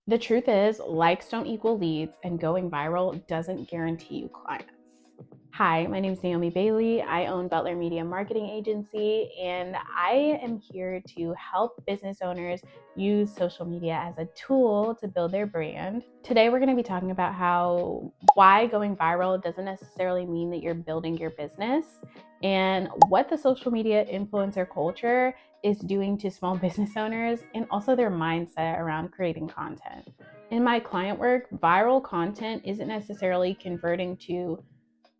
The truth is, likes don't equal leads, and going viral doesn't guarantee you clients. Hi, my name is Naomi Bailey. I own Butler Media Marketing Agency, and I am here to help business owners use social media as a tool to build their brand. Today, we're going to be talking about why going viral doesn't necessarily mean that you're building your business, and what the social media influencer culture is doing to small business owners, and also their mindset around creating content. In my client work, viral content isn't necessarily converting to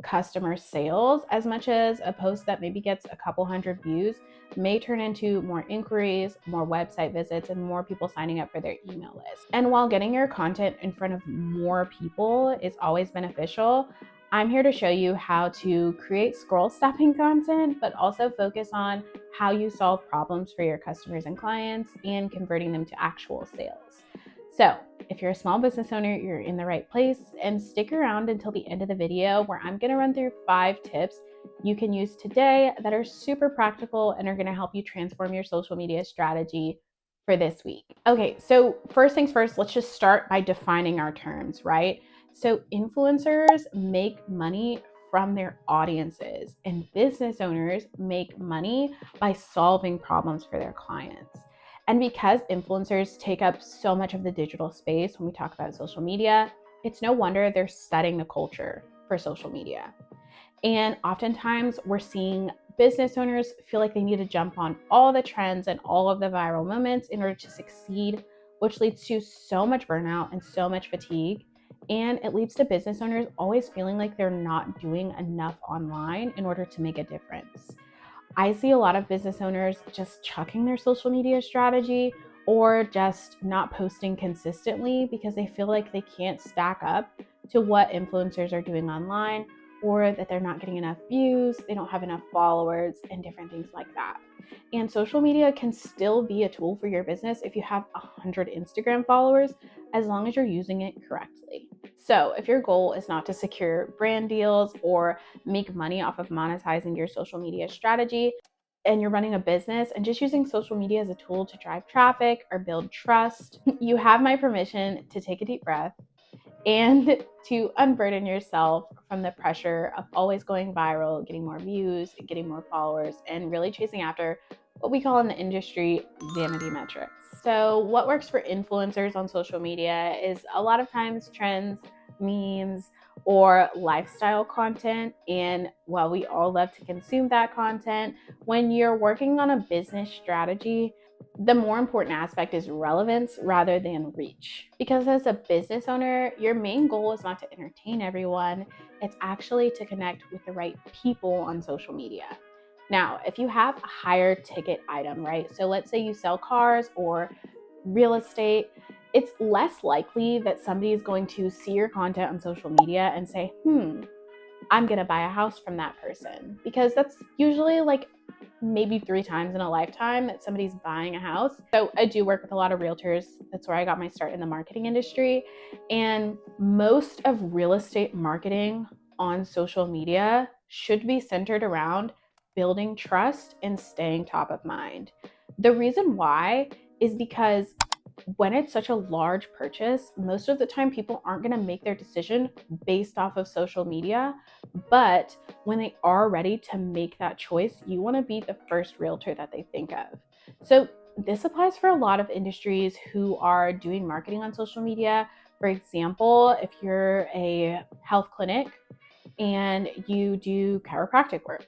customer sales as much as a post that maybe gets a couple hundred views may turn into more inquiries, more website visits, and more people signing up for their email list. And while getting your content in front of more people is always beneficial, I'm here to show you how to create scroll stopping content, but also focus on how you solve problems for your customers and clients and converting them to actual sales. So, if you're a small business owner, you're in the right place, and stick around until the end of the video where I'm going to run through 5 tips you can use today that are super practical and are going to help you transform your social media strategy for this week. Okay, so first things first, let's just start by defining our terms, right? So influencers make money from their audiences, and business owners make money by solving problems for their clients. And because influencers take up so much of the digital space when we talk about social media, it's no wonder they're setting the culture for social media. And oftentimes we're seeing business owners feel like they need to jump on all the trends and all of the viral moments in order to succeed, which leads to so much burnout and so much fatigue. And it leads to business owners always feeling like they're not doing enough online in order to make a difference. I see a lot of business owners just chucking their social media strategy or just not posting consistently because they feel like they can't stack up to what influencers are doing online, or that they're not getting enough views, they don't have enough followers, and different things like that. And social media can still be a tool for your business if you have 100 Instagram followers, as long as you're using it correctly. So, if your goal is not to secure brand deals or make money off of monetizing your social media strategy, and you're running a business and just using social media as a tool to drive traffic or build trust, you have my permission to take a deep breath and to unburden yourself from the pressure of always going viral, getting more views, getting more followers, and really chasing after what we call in the industry vanity metrics. So, what works for influencers on social media is a lot of times trends, memes, or lifestyle content. And while we all love to consume that content, when you're working on a business strategy, the more important aspect is relevance rather than reach. Because as a business owner, your main goal is not to entertain everyone, it's actually to connect with the right people on social media. Now, if you have a higher ticket item, right? So let's say you sell cars or real estate, it's less likely that somebody is going to see your content on social media and say, I'm going to buy a house from that person. Because that's usually like maybe 3 times in a lifetime that somebody's buying a house. So I do work with a lot of realtors. That's where I got my start in the marketing industry. And most of real estate marketing on social media should be centered around building trust and staying top of mind. The reason why is because when it's such a large purchase, most of the time people aren't going to make their decision based off of social media. But when they are ready to make that choice, you want to be the first realtor that they think of. So, this applies for a lot of industries who are doing marketing on social media. For example, if you're a health clinic and you do chiropractic work,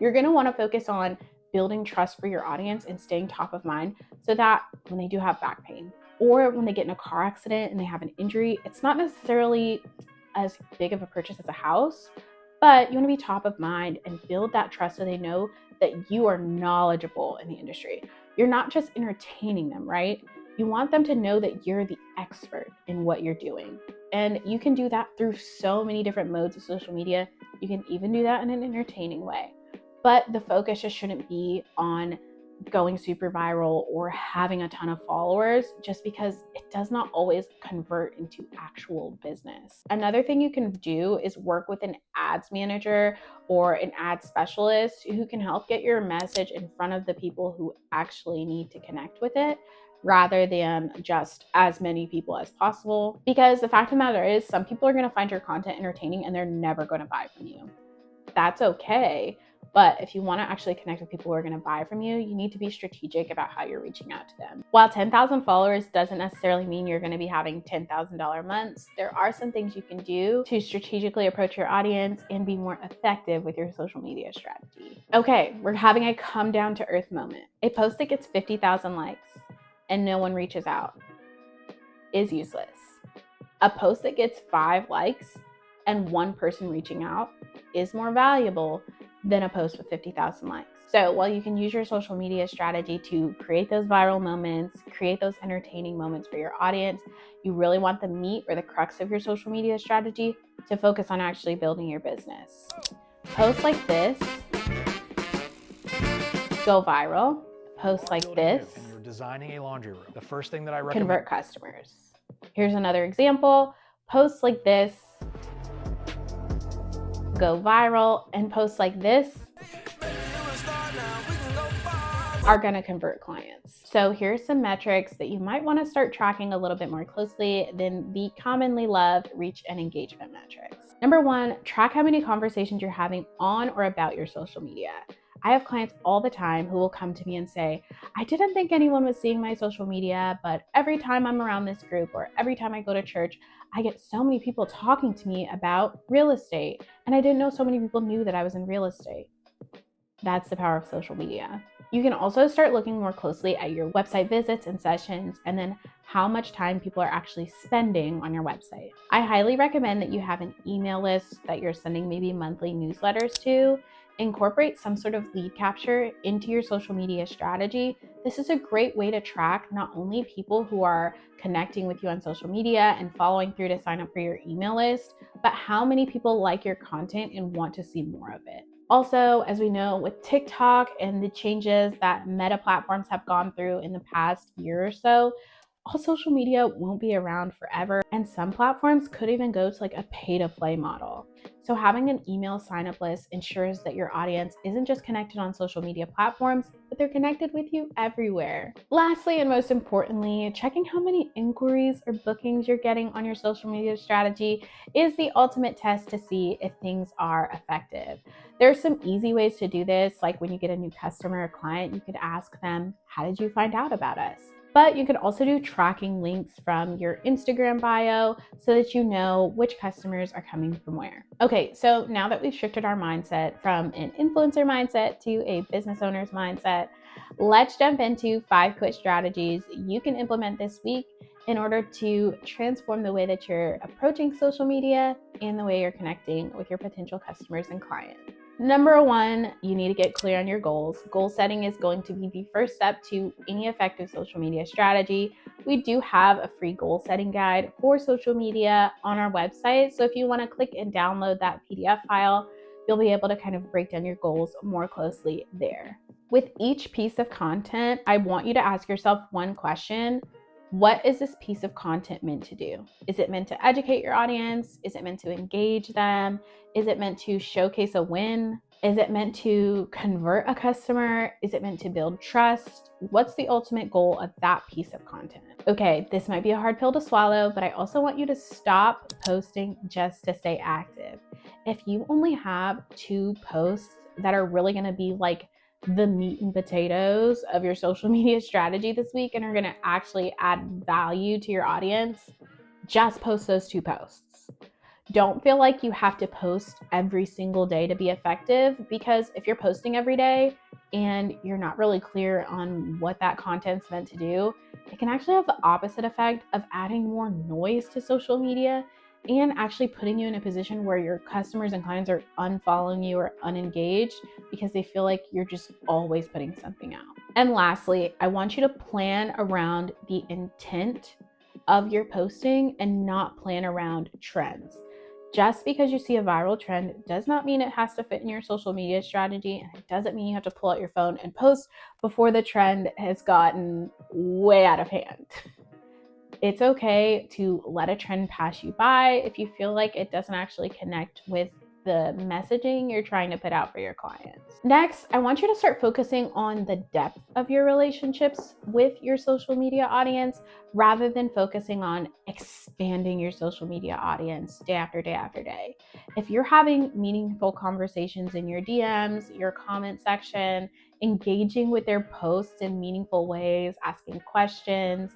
you're going to want to focus on building trust for your audience and staying top of mind so that when they do have back pain or when they get in a car accident and they have an injury, it's not necessarily as big of a purchase as a house, but you want to be top of mind and build that trust so they know that you are knowledgeable in the industry. You're not just entertaining them, right? You want them to know that you're the expert in what you're doing. And you can do that through so many different modes of social media. You can even do that in an entertaining way. But the focus just shouldn't be on going super viral or having a ton of followers, just because it does not always convert into actual business. Another thing you can do is work with an ads manager or an ad specialist who can help get your message in front of the people who actually need to connect with it, rather than just as many people as possible. Because the fact of the matter is, some people are going to find your content entertaining and they're never going to buy from you. That's okay. But if you want to actually connect with people who are going to buy from you, you need to be strategic about how you're reaching out to them. While 10,000 followers doesn't necessarily mean you're going to be having $10,000 months, there are some things you can do to strategically approach your audience and be more effective with your social media strategy. Okay, we're having a come down to earth moment. A post that gets 50,000 likes and no one reaches out is useless. A post that gets 5 likes and one person reaching out is more valuable than a post with 50,000 likes. So while you can use your social media strategy to create those viral moments, create those entertaining moments for your audience, you really want the meat or the crux of your social media strategy to focus on actually building your business. Posts like this go viral. Posts like this and you're designing a laundry room. The first thing that I recommend convert customers. Here's another example. Posts like this go viral, and posts like this are going to convert clients. So here's some metrics that you might want to start tracking a little bit more closely than the commonly loved reach and engagement metrics. Number 1, track how many conversations you're having on or about your social media. I have clients all the time who will come to me and say, I didn't think anyone was seeing my social media, but every time I'm around this group or every time I go to church, I get so many people talking to me about real estate, and I didn't know so many people knew that I was in real estate. That's the power of social media. You can also start looking more closely at your website visits and sessions, and then how much time people are actually spending on your website. I highly recommend that you have an email list that you're sending maybe monthly newsletters to. Incorporate some sort of lead capture into your social media strategy. This is a great way to track not only people who are connecting with you on social media and following through to sign up for your email list, but how many people like your content and want to see more of it. Also, as we know, with TikTok and the changes that Meta platforms have gone through in the past year or so, all social media won't be around forever, and some platforms could even go to like a pay-to-play model. So having an email sign-up list ensures that your audience isn't just connected on social media platforms, but they're connected with you everywhere. Lastly, and most importantly, checking how many inquiries or bookings you're getting on your social media strategy is the ultimate test to see if things are effective. There are some easy ways to do this, like when you get a new customer or client, you could ask them, how did you find out about us? But you could also do tracking links from your Instagram bio so that you know which customers are coming from where. Okay, so now that we've shifted our mindset from an influencer mindset to a business owner's mindset, let's jump into 5 quick strategies you can implement this week in order to transform the way that you're approaching social media and the way you're connecting with your potential customers and clients. Number 1, you need to get clear on your goals. Goal setting is going to be the first step to any effective social media strategy. We do have a free goal setting guide for social media on our website. So if you want to click and download that PDF file, you'll be able to kind of break down your goals more closely there. With each piece of content, I want you to ask yourself one question. What is this piece of content meant to do? Is it meant to educate your audience? Is it meant to engage them? Is it meant to showcase a win? Is it meant to convert a customer? Is it meant to build trust? What's the ultimate goal of that piece of content? Okay, this might be a hard pill to swallow, but I also want you to stop posting just to stay active. If you only have 2 posts that are really going to be like the meat and potatoes of your social media strategy this week and are going to actually add value to your audience, just post those 2 posts. Don't feel like you have to post every single day to be effective, because if you're posting every day and you're not really clear on what that content's meant to do, it can actually have the opposite effect of adding more noise to social media and actually putting you in a position where your customers and clients are unfollowing you or unengaged because they feel like you're just always putting something out. And lastly, I want you to plan around the intent of your posting and not plan around trends. Just because you see a viral trend does not mean it has to fit in your social media strategy, and it doesn't mean you have to pull out your phone and post before the trend has gotten way out of hand. It's okay to let a trend pass you by if you feel like it doesn't actually connect with the messaging you're trying to put out for your clients. Next, I want you to start focusing on the depth of your relationships with your social media audience rather than focusing on expanding your social media audience day after day after day. If you're having meaningful conversations in your DMs, your comment section, engaging with their posts in meaningful ways, asking questions,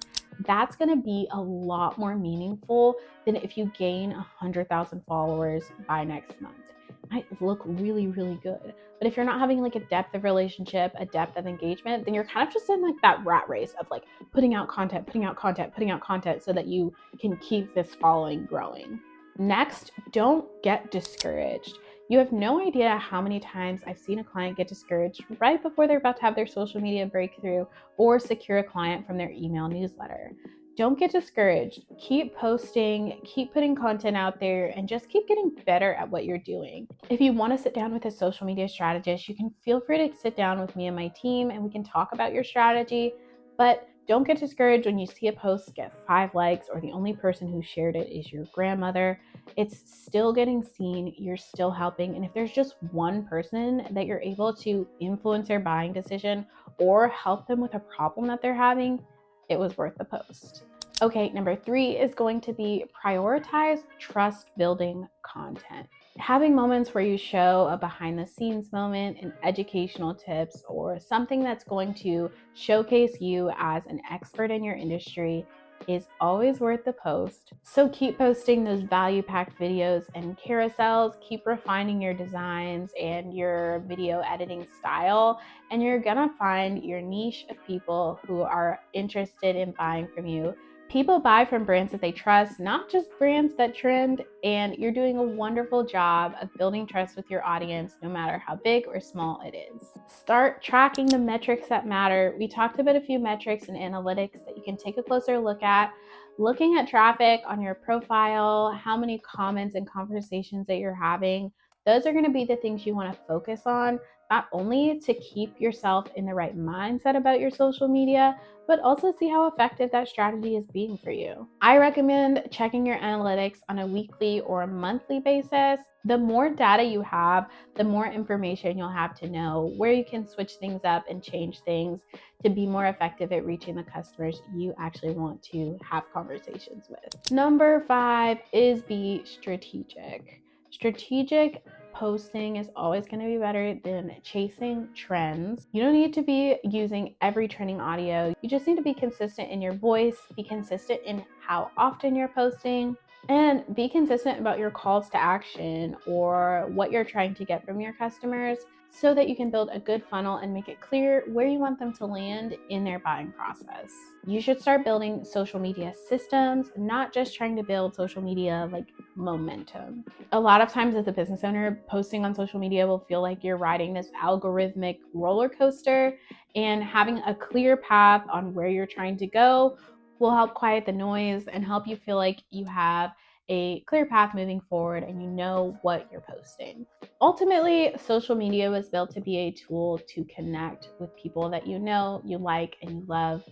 that's going to be a lot more meaningful than if you gain 100,000 followers by next month. It might look really, really good. But if you're not having like a depth of relationship, a depth of engagement, then you're kind of just in like that rat race of like putting out content so that you can keep this following growing. Next, don't get discouraged. You have no idea how many times I've seen a client get discouraged right before they're about to have their social media breakthrough or secure a client from their email newsletter. Don't get discouraged. Keep posting, keep putting content out there, and just keep getting better at what you're doing. If you want to sit down with a social media strategist, you can feel free to sit down with me and my team and we can talk about your strategy. But don't get discouraged when you see a post get 5 likes or the only person who shared it is your grandmother. It's still getting seen, you're still helping. And if there's just one person that you're able to influence their buying decision or help them with a problem that they're having, it was worth the post. Okay, number 3 is going to be prioritize trust building content. Having moments where you show a behind the scenes moment, an educational tips, or something that's going to showcase you as an expert in your industry is always worth the post. So keep posting those value packed videos and carousels, keep refining your designs and your video editing style, and you're gonna find your niche of people who are interested in buying from you. People buy from brands that they trust, not just brands that trend, and you're doing a wonderful job of building trust with your audience, no matter how big or small it is. Start tracking the metrics that matter. We talked about a few metrics and analytics that you can take a closer look at. Looking at traffic on your profile, how many comments and conversations that you're having, those are going to be the things you want to focus on, not only to keep yourself in the right mindset about your social media, but also see how effective that strategy is being for you. I recommend checking your analytics on a weekly or a monthly basis. The more data you have, the more information you'll have to know where you can switch things up and change things to be more effective at reaching the customers you actually want to have conversations with. Number 5 is be strategic. Strategic posting is always going to be better than chasing trends. You don't need to be using every trending audio. You just need to be consistent in your voice, be consistent in how often you're posting, and be consistent about your calls to action or what you're trying to get from your customers so that you can build a good funnel and make it clear where you want them to land in their buying process. You should start building social media systems, not just trying to build social media like momentum. A lot of times as a business owner, posting on social media will feel like you're riding this algorithmic roller coaster, and having a clear path on where you're trying to go will help quiet the noise and help you feel like you have a clear path moving forward and you know what you're posting. Ultimately, social media was built to be a tool to connect with people that you know, you like, and you love.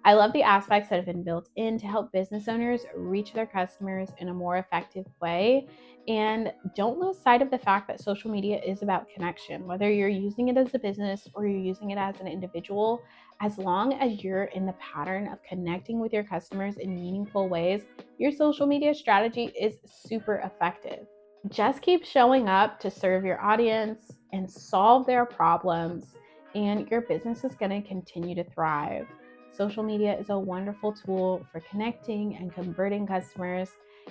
I love the aspects that have been built in to help business owners reach their customers in a more effective way. And don't lose sight of the fact that social media is about connection, whether you're using it as a business or you're using it as an individual. As long as you're in the pattern of connecting with your customers in meaningful ways, your social media strategy is super effective. Just keep showing up to serve your audience and solve their problems, and your business is going to continue to thrive. Social media is a wonderful tool for connecting and converting customers.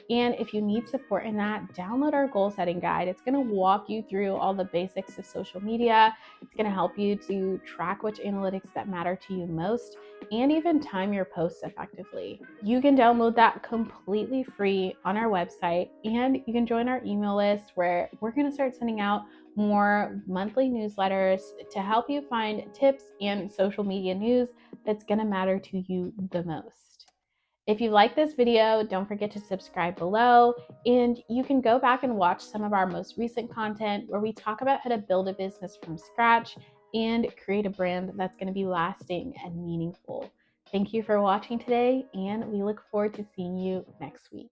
And if you need support in that, download our goal setting guide. It's going to walk you through all the basics of social media. It's going to help you to track which analytics that matter to you most and even time your posts effectively. You can download that completely free on our website, and you can join our email list where we're going to start sending out more monthly newsletters to help you find tips and social media news that's going to matter to you the most. If you like this video, don't forget to subscribe below, and you can go back and watch some of our most recent content where we talk about how to build a business from scratch and create a brand that's going to be lasting and meaningful. Thank you for watching today, and we look forward to seeing you next week.